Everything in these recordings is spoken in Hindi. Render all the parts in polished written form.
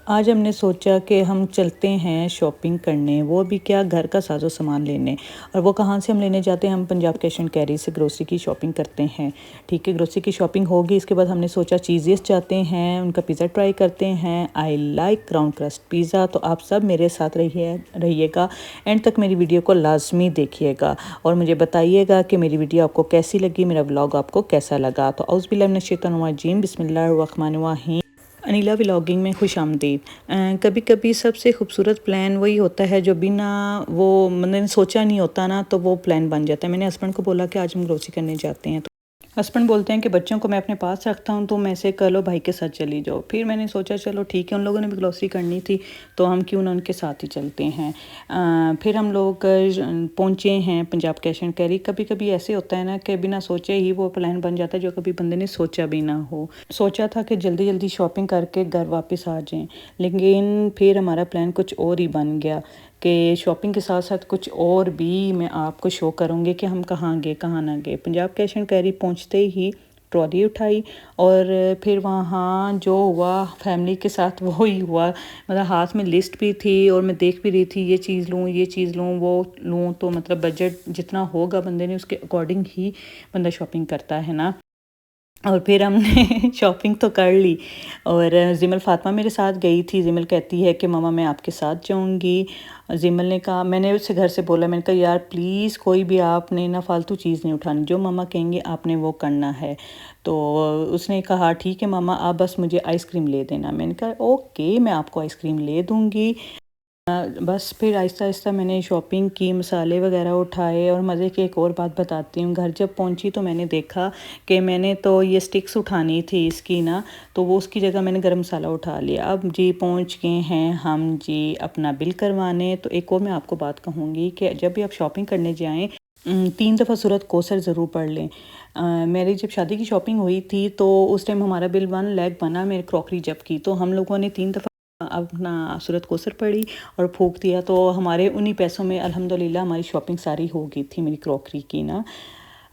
आज हमने सोचा कि हम चलते हैं शॉपिंग करने, वो भी क्या घर का साजो सामान लेने। और वो कहाँ से हम लेने जाते हैं? हम पंजाब कैश एंड कैरी से ग्रोसरी की शॉपिंग करते हैं। ठीक है, ग्रोसरी की शॉपिंग होगी, इसके बाद हमने सोचा चीज़ेस जाते हैं, उनका पिज़्ज़ा ट्राई करते हैं। I like crown crust pizza. तो आप सब मेरे साथ रहिएगा, एंड तक मेरी वीडियो को लाजमी देखिएगा और मुझे बताइएगा कि मेरी वीडियो आपको कैसी लगी, मेरा व्लॉग आपको कैसा लगा। तो औज़ुबिल्लाहि मिनश्शैतानिर्रजीम, बिस्मिल्लाहिर्रहमानिर्रहीम। अनिला व्लॉगिंग में खुश आमदीद। कभी कभी सबसे खूबसूरत प्लान वही होता है जो बिना वो मैंने सोचा नहीं होता ना, तो वो प्लान बन जाता है। मैंने हस्बैंड को बोला कि आज हम ग्रोसरी करने जाते हैं, तो हस्बैंड बोलते हैं कि बच्चों को मैं अपने पास रखता हूँ, तो मैं से कर लो भाई के साथ चली जाओ। फिर मैंने सोचा चलो ठीक है, उन लोगों ने भी ग्रोसरी करनी थी तो हम क्यों ना उनके साथ ही चलते हैं। फिर हम लोग पहुँचे हैं पंजाब कैश एंड कैरी। कभी कभी ऐसे होता है ना कि बिना सोचे ही वो प्लान बन जाता है जो कभी बंदे ने सोचा भी ना हो। सोचा था कि जल्दी जल्दी शॉपिंग करके घर वापस आ जाएं, लेकिन फिर हमारा प्लान कुछ और ही बन गया कि शॉपिंग के साथ साथ कुछ और भी मैं आपको शो करूँगी कि हम कहाँ गए कहाँ ना गए। पंजाब कैश एंड कैरी पहुँचते ही ट्रॉली उठाई और फिर वहाँ जो हुआ फैमिली के साथ वो ही हुआ। मतलब हाथ में लिस्ट भी थी और मैं देख भी रही थी ये चीज़ लूँ ये चीज़ लूँ वो लूँ, तो मतलब बजट जितना होगा बंदे ने उसके अकॉर्डिंग ही बंदा शॉपिंग करता है ना। और फिर हमने शॉपिंग तो कर ली और जिमल फ़ातिमा मेरे साथ गई थी। जिमल कहती है कि मम्मा मैं आपके साथ जाऊंगी। जिमल ने कहा, मैंने उससे घर से बोला, मैंने कहा यार प्लीज़ कोई भी आपने ना फालतू चीज़ नहीं उठानी, जो मम्मा कहेंगे आपने वो करना है। तो उसने कहा ठीक है मम्मा, आप बस मुझे आइसक्रीम ले देना। मैंने कहा ओके, मैं आपको आइसक्रीम ले दूँगी। बस फिर आहिस्ता आहिस्ता मैंने शॉपिंग की, मसाले वगैरह उठाए। और मज़े की एक और बात बताती हूँ, घर जब पहुँची तो मैंने देखा कि मैंने तो ये स्टिक्स उठानी थी इसकी ना, तो वो उसकी जगह मैंने गरम मसाला उठा लिया। अब जी पहुँच गए हैं हम जी अपना बिल करवाने। तो एक और मैं आपको बात कहूँगी कि जब भी आप शॉपिंग करने जाएँ 3 दफ़ा सूरत कौसर ज़रूर पढ़ लें। मेरी जब शादी की शॉपिंग हुई थी तो उस टाइम हमारा बिल 1 लाख बना मेरे क्रॉकरी जब की, तो हम लोगों ने 3 दफ़ा अपना सूरत कौसर पढ़ी और फूंक दिया। तो हमारे उन्हीं पैसों में अल्हम्दुलिल्लाह हमारी शॉपिंग सारी हो गई थी मेरी क्रॉकरी की ना।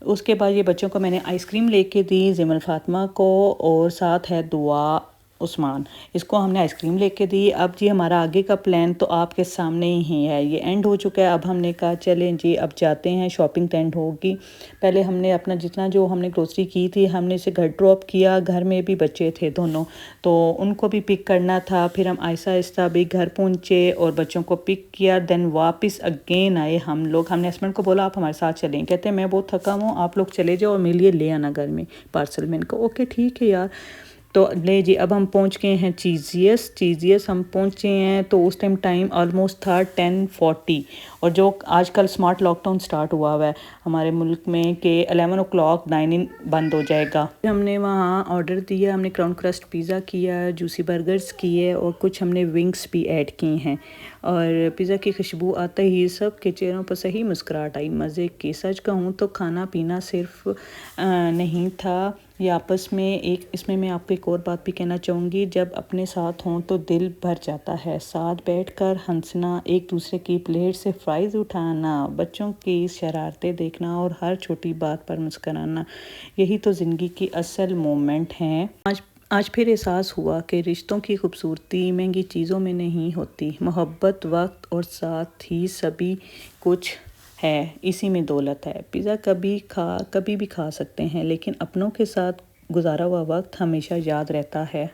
उसके बाद ये बच्चों को मैंने आइसक्रीम लेके दी, जिमल फ़ातिमा को, और साथ है दुआ उस्मान, इसको हमने आइसक्रीम लेके दी। अब जी हमारा आगे का प्लान तो आपके सामने ही है, ये एंड हो चुका है। अब हमने कहा चलें जी अब जाते हैं, शॉपिंग तो एंड होगी। पहले हमने अपना जितना जो हमने ग्रोसरी की थी हमने इसे घर ड्रॉप किया, घर में भी बच्चे थे दोनों, तो उनको भी पिक करना था। फिर हम आहिस्ता आहिस्ता भी घर पहुँचे और बच्चों को पिक किया, देन वापस अगेन आए हम लोग। हमने हस्बैंड को बोला आप हमारे साथ चलें, कहते हैं मैं बहुत थका हूँ, आप लोग चले जाओ और मेरे लिए ले आना घर में पार्सल में। इनको ओके ठीक है यार। तो ले जी अब हम पहुंच गए हैं चीज़ियस हम पहुंचे हैं। तो उस टाइम ऑलमोस्ट था 10:40, और जो आजकल स्मार्ट लॉकडाउन स्टार्ट हुआ है हमारे मुल्क में कि 11 ओ क्लॉक डाइनिंग बंद हो जाएगा। हमने वहाँ ऑर्डर दिया, हमने क्राउन क्रस्ट पिज़्ज़ा किया, जूसी बर्गर्स किए और कुछ हमने विंग्स भी ऐड की हैं। और पिज़्ज़ा की खुशबू आते ही सब के चेहरों पर सही मुस्कुराहट आई, मज़े की। सच कहूँ तो खाना पीना सिर्फ नहीं था, ये आपस में एक, इसमें मैं आपको एक और बात भी कहना चाहूँगी, जब अपने साथ हों तो दिल भर जाता है। साथ बैठकर हंसना, एक दूसरे की प्लेट से फ्राइज़ उठाना, बच्चों की शरारतें देखना और हर छोटी बात पर मुस्कुराना, यही तो ज़िंदगी की असल मोमेंट हैं। आज फिर एहसास हुआ कि रिश्तों की खूबसूरती महंगी चीज़ों में नहीं होती, मोहब्बत, वक्त और साथ ही सभी कुछ है, इसी में दौलत है। पिज़्ज़ा कभी भी खा सकते हैं, लेकिन अपनों के साथ गुजारा हुआ वक्त हमेशा याद रहता है।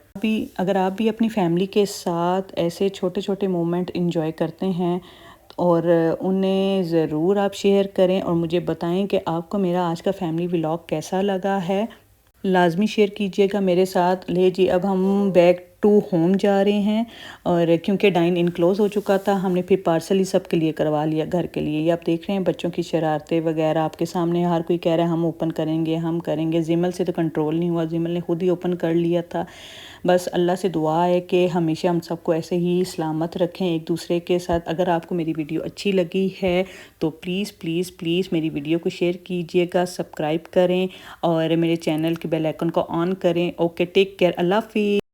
अगर आप भी अपनी फैमिली के साथ ऐसे छोटे छोटे मोमेंट इंजॉय करते हैं और उन्हें ज़रूर आप शेयर करें और मुझे बताएं कि आपको मेरा आज का फैमिली व्लॉग कैसा लगा है। लाजमी शेयर कीजिएगा मेरे साथ। ले जी अब हम बैक टू होम जा रहे हैं, और क्योंकि डाइन इन क्लोज़ हो चुका था हमने फिर पार्सल ही सब के लिए करवा लिया घर के लिए। ये आप देख रहे हैं बच्चों की शरारतें वगैरह आपके सामने, हर कोई कह रहा है हम ओपन करेंगे हम करेंगे। जिमल से तो कंट्रोल नहीं हुआ, जिमल ने खुद ही ओपन कर लिया था। बस अल्लाह से दुआ है कि हमेशा हम सबको ऐसे ही सलामत रखें एक दूसरे के साथ। अगर आपको मेरी वीडियो अच्छी लगी है तो प्लीज़ प्लीज़ प्लीज़ मेरी वीडियो को शेयर कीजिएगा, सब्सक्राइब करें और मेरे चैनल के बेल आइकन को ऑन करें। ओके, टेक केयर, अल्लाह हाफिज़।